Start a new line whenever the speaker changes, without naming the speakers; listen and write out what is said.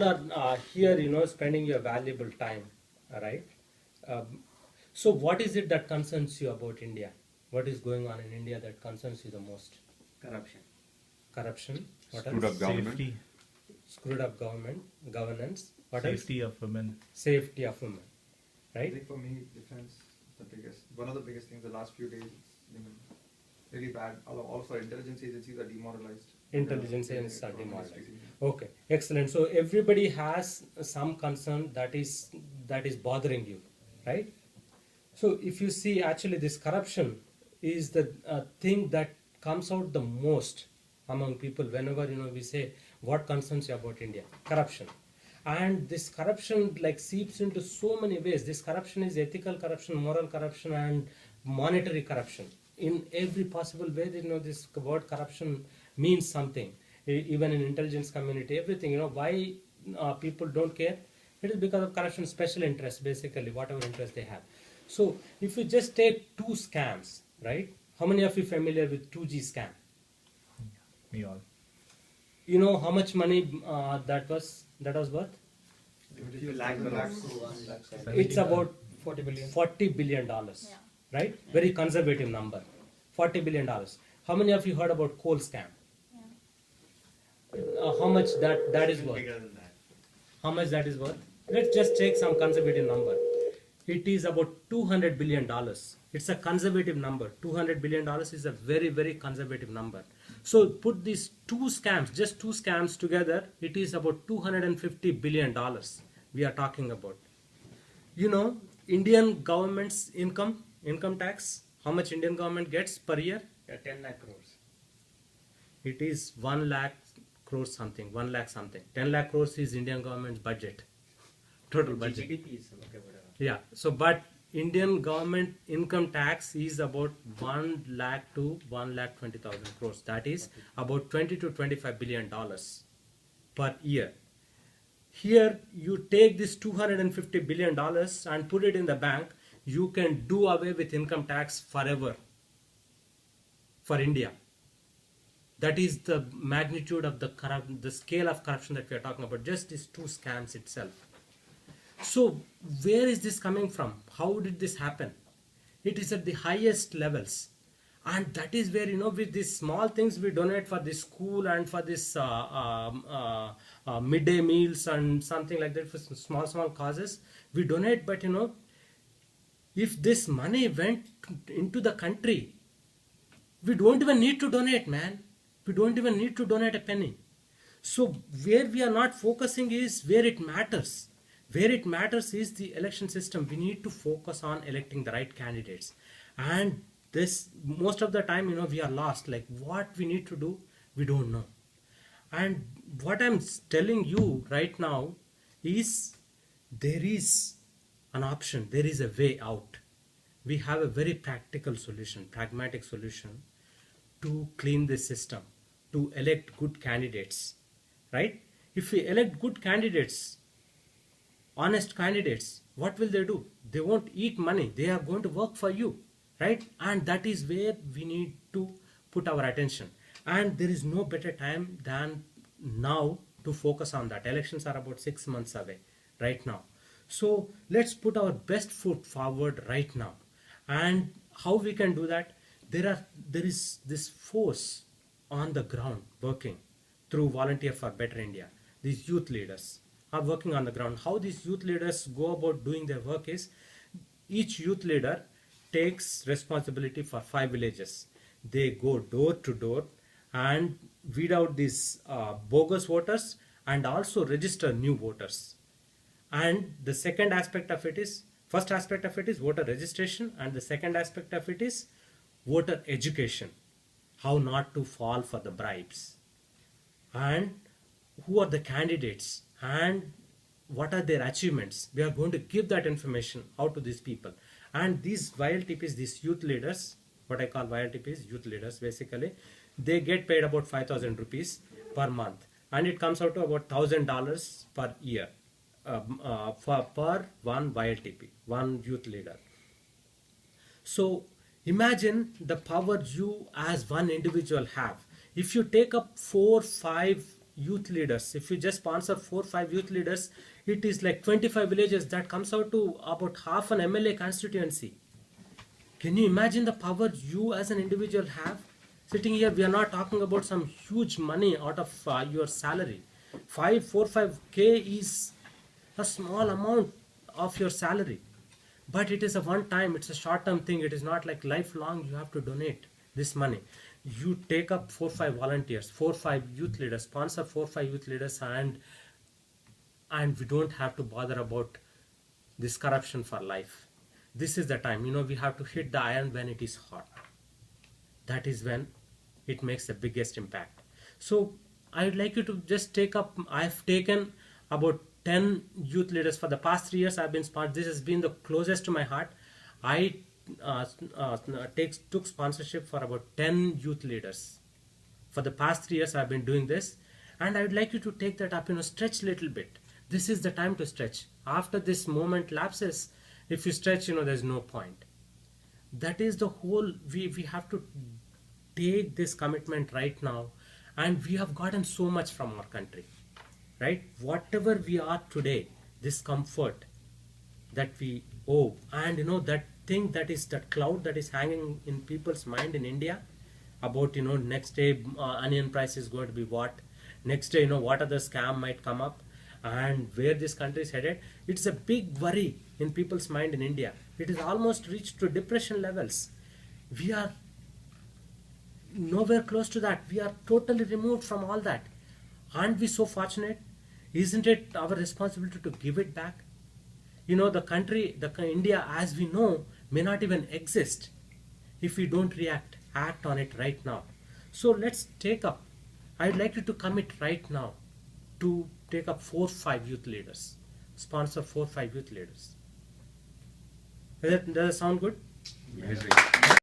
all are here, spending your valuable time, right? Um, so what is it that concerns you about India? What is going on in India that concerns you the most?
Corruption.
Corruption. What
Screwed
else?
up government.
Safety.
Screwed up governance. What
Safety
else?
of women.
Safety of women.
I
Right?
think for me, defense is one of the biggest things the last few days. It's been really bad. Also, intelligence agencies are demoralized.
Intelligence
Yeah,
agencies are
from
demoralized.
ministries.
Okay, excellent. So everybody has some concern that is bothering you, right? So if you see, actually, this corruption is the thing that comes out the most among people whenever we say what concerns you about India. Corruption, and this corruption like seeps into so many ways. This corruption is ethical corruption, moral corruption, and monetary corruption. In every possible way, this word corruption means something. Even in intelligence community, everything. Why people don't care? It is because of corruption, special interest, basically, whatever interest they have. So if you just take two scams, right? How many of you familiar with 2G scam?
Me all.
You know how much money that was worth?
A
Few lakh crores.
It's about
$40 billion.
$40 billion, right? Very conservative number. $40 billion. How many of you heard about coal scam? How much that is worth?
Bigger than that.
How much that is worth? Let's just take some conservative number. It is about $200 billion. It's a conservative number. $200 billion is a very, very conservative number. So put these just two scams together, it is about $250 billion we are talking about. Indian government's income tax, how much Indian government gets per year?
10 lakh crores.
It is 1 lakh crores something, 1 lakh something. 10 lakh crores is Indian government's budget, total budget.
GDP is okay, whatever.
Yeah, so but Indian government income tax is about 1 lakh to 1,20,000 crores. That is about $20 to $25 billion per year. Here you take this $250 billion and put it in the bank, you can do away with income tax forever for India. That is the magnitude of the scale of corruption that we are talking about, just these two scams itself. So where is this coming from? How did this happen? It is at the highest levels. And that is where, with these small things we donate for this school and for this midday meals and something like that, for small causes, we donate. But, if this money went into the country, we don't even need to donate, man. We don't even need to donate a penny. So where we are not focusing is where it matters. Where it matters is the election system. We need to focus on electing the right candidates. And this, most of the time, we are lost. Like what we need to do, we don't know. And what I'm telling you right now is there is an option. There is a way out. We have a very practical solution, pragmatic solution to clean this system, to elect good candidates, right? If we elect good candidates, honest candidates, what will they do? They won't eat money. They are going to work for you, right? And that is where we need to put our attention. And there is no better time than now to focus on that. Elections are about 6 months away right now. So let's put our best foot forward right now. And how we can do that? There is this force on the ground working through Volunteer for Better India. These youth leaders are working on the ground. How these youth leaders go about doing their work is, each youth leader takes responsibility for 5 villages. They go door to door and weed out these bogus voters and also register new voters. And the second aspect of it is, first aspect of it is voter registration, and the second aspect of it is voter education. How not to fall for the bribes. And who are the candidates and what are their achievements. We are going to give that information out to these people. And these YLTPs, these youth leaders, what I call YLTPs, youth leaders basically, they get paid about 5,000 rupees per month. And it comes out to about $1,000 per year per one YLTP, one youth leader. So imagine the power you as one individual have. If you take up 4-5 youth leaders, if you just sponsor 4-5 youth leaders, it is like 25 villages. That comes out to about half an MLA constituency. Can you imagine the power you as an individual have? Sitting here, we are not talking about some huge money out of your salary. 4-5K is a small amount of your salary. But it is a one time, it's a short term thing. It is not like lifelong you have to donate this money. You take up 4-5 volunteers, 4-5 youth leaders, sponsor 4-5 youth leaders, and we don't have to bother about this corruption for life. This is the time, we have to hit the iron when it is hot. That is when it makes the biggest impact. So I would like you to just take up, I've taken about 10 youth leaders for the past 3 years. I've been sponsored. This has been the closest to my heart. I took sponsorship for about 10 youth leaders. For the past 3 years I've been doing this, and I would like you to take that up, stretch a little bit. This is the time to stretch. After this moment lapses, if you stretch, there's no point. That is the whole, we have to take this commitment right now, and we have gotten so much from our country, right? Whatever we are today, this comfort that we owe, and that thing, that is that cloud that is hanging in people's mind in India about, next day onion price is going to be what, next day, what other scam might come up, and where this country is headed. It's a big worry in people's mind in India. It is almost reached to depression levels. We are nowhere close to that. We are totally removed from all that. Aren't we so fortunate? Isn't it our responsibility to give it back? The country, India as we know, may not even exist if we don't act on it right now. So let's take up, I'd like you to commit right now to take up 4-5 youth leaders. Sponsor 4-5 youth leaders. Does that sound good?
Yes.